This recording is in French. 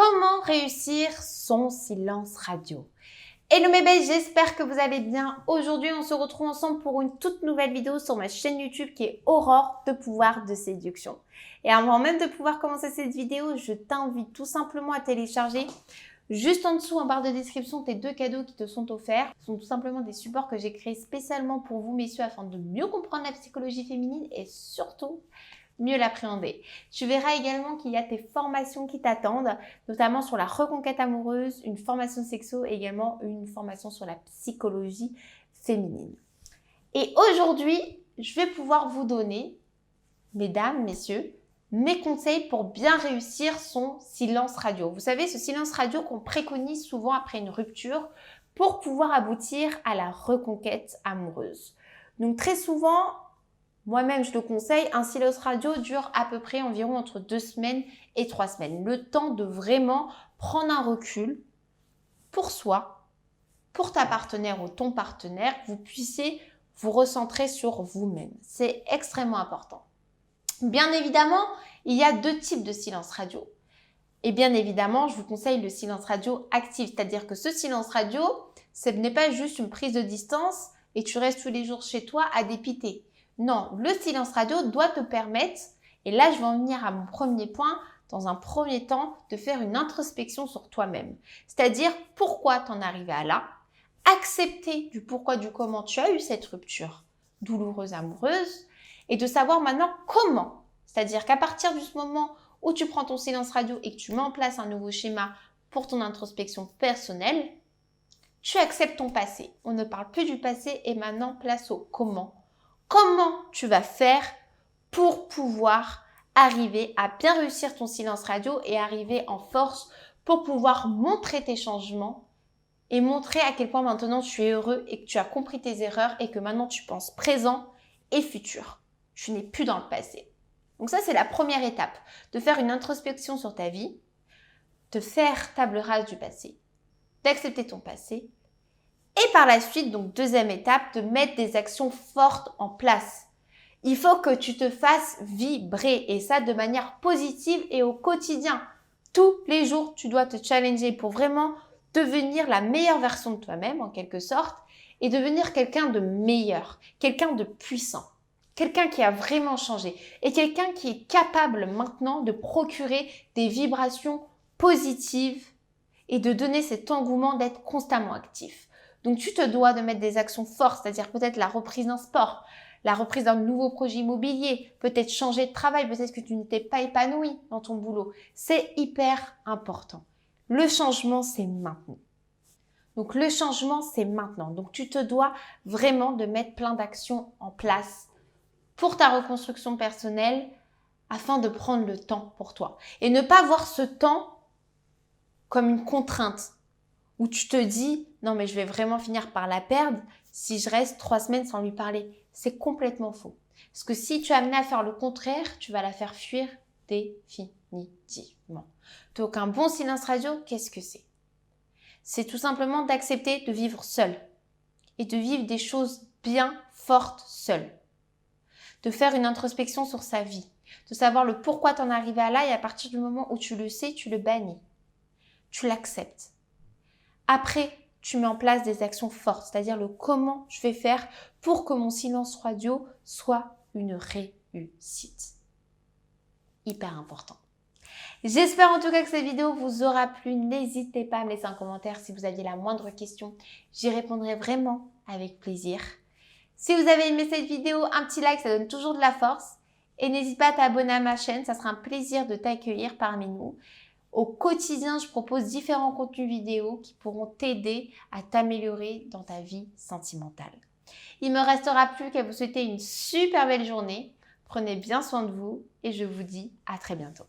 Comment réussir son silence radio? Hello mes belles, j'espère que vous allez bien. Aujourd'hui, on se retrouve ensemble pour une toute nouvelle vidéo sur ma chaîne YouTube qui est Aurore de pouvoir de séduction. Et avant même de pouvoir commencer cette vidéo, je t'invite tout simplement à télécharger juste en dessous en barre de description tes deux cadeaux qui te sont offerts. Ce sont tout simplement des supports que j'ai créés spécialement pour vous messieurs afin de mieux comprendre la psychologie féminine et surtout mieux l'appréhender. Tu verras également qu'il y a tes formations qui t'attendent, notamment sur la reconquête amoureuse, une formation sexo et également une formation sur la psychologie féminine. Et aujourd'hui, je vais pouvoir vous donner, mesdames, messieurs, mes conseils pour bien réussir son silence radio. Vous savez, ce silence radio qu'on préconise souvent après une rupture pour pouvoir aboutir à la reconquête amoureuse. Donc très souvent, moi-même, je le conseille, un silence radio dure à peu près environ entre 2 semaines et 3 semaines. Le temps de vraiment prendre un recul pour soi, pour ta partenaire ou ton partenaire, que vous puissiez vous recentrer sur vous-même. C'est extrêmement important. Bien évidemment, il y a 2 types de silence radio. Et bien évidemment, je vous conseille le silence radio actif. C'est-à-dire que ce silence radio, ce n'est pas juste une prise de distance et tu restes tous les jours chez toi à dépiter. Non, le silence radio doit te permettre, et là je vais en venir à mon premier point, dans un premier temps, de faire une introspection sur toi-même. C'est-à-dire pourquoi t'en es arrivé à là, accepter du pourquoi, du comment tu as eu cette rupture douloureuse, amoureuse, et de savoir maintenant comment. C'est-à-dire qu'à partir du moment où tu prends ton silence radio et que tu mets en place un nouveau schéma pour ton introspection personnelle, tu acceptes ton passé. On ne parle plus du passé et maintenant place au comment. Comment tu vas faire pour pouvoir arriver à bien réussir ton silence radio et arriver en force pour pouvoir montrer tes changements et montrer à quel point maintenant tu es heureux et que tu as compris tes erreurs et que maintenant tu penses présent et futur. Tu n'es plus dans le passé. Donc ça, c'est la première étape, de faire une introspection sur ta vie, de faire table rase du passé, d'accepter ton passé. Et par la suite, donc deuxième étape, de mettre des actions fortes en place. Il faut que tu te fasses vibrer et ça de manière positive et au quotidien. Tous les jours, tu dois te challenger pour vraiment devenir la meilleure version de toi-même en quelque sorte et devenir quelqu'un de meilleur, quelqu'un de puissant, quelqu'un qui a vraiment changé et quelqu'un qui est capable maintenant de procurer des vibrations positives et de donner cet engouement d'être constamment actif. Donc, tu te dois de mettre des actions fortes, c'est-à-dire peut-être la reprise d'un sport, la reprise d'un nouveau projet immobilier, peut-être changer de travail, peut-être que tu n'étais pas épanoui dans ton boulot. C'est hyper important. Le changement, c'est maintenant. Donc, le changement, c'est maintenant. Donc, tu te dois vraiment de mettre plein d'actions en place pour ta reconstruction personnelle afin de prendre le temps pour toi. Et ne pas voir ce temps comme une contrainte où tu te dis « Non, mais je vais vraiment finir par la perdre si je reste 3 semaines sans lui parler. » C'est complètement faux. Parce que si tu es amené à faire le contraire, tu vas la faire fuir définitivement. Donc, un bon silence radio, qu'est-ce que c'est? C'est tout simplement d'accepter de vivre seul et de vivre des choses bien fortes seul. De faire une introspection sur sa vie, de savoir le pourquoi t'en es arrivé à là et à partir du moment où tu le sais, tu le bannis. Tu l'acceptes. Après, tu mets en place des actions fortes, c'est-à-dire le comment je vais faire pour que mon silence radio soit une réussite. Hyper important. J'espère en tout cas que cette vidéo vous aura plu. N'hésitez pas à me laisser un commentaire si vous aviez la moindre question. J'y répondrai vraiment avec plaisir. Si vous avez aimé cette vidéo, un petit like, ça donne toujours de la force. Et n'hésite pas à t'abonner à ma chaîne, ça sera un plaisir de t'accueillir parmi nous. Au quotidien, je propose différents contenus vidéo qui pourront t'aider à t'améliorer dans ta vie sentimentale. Il ne me restera plus qu'à vous souhaiter une super belle journée. Prenez bien soin de vous et je vous dis à très bientôt.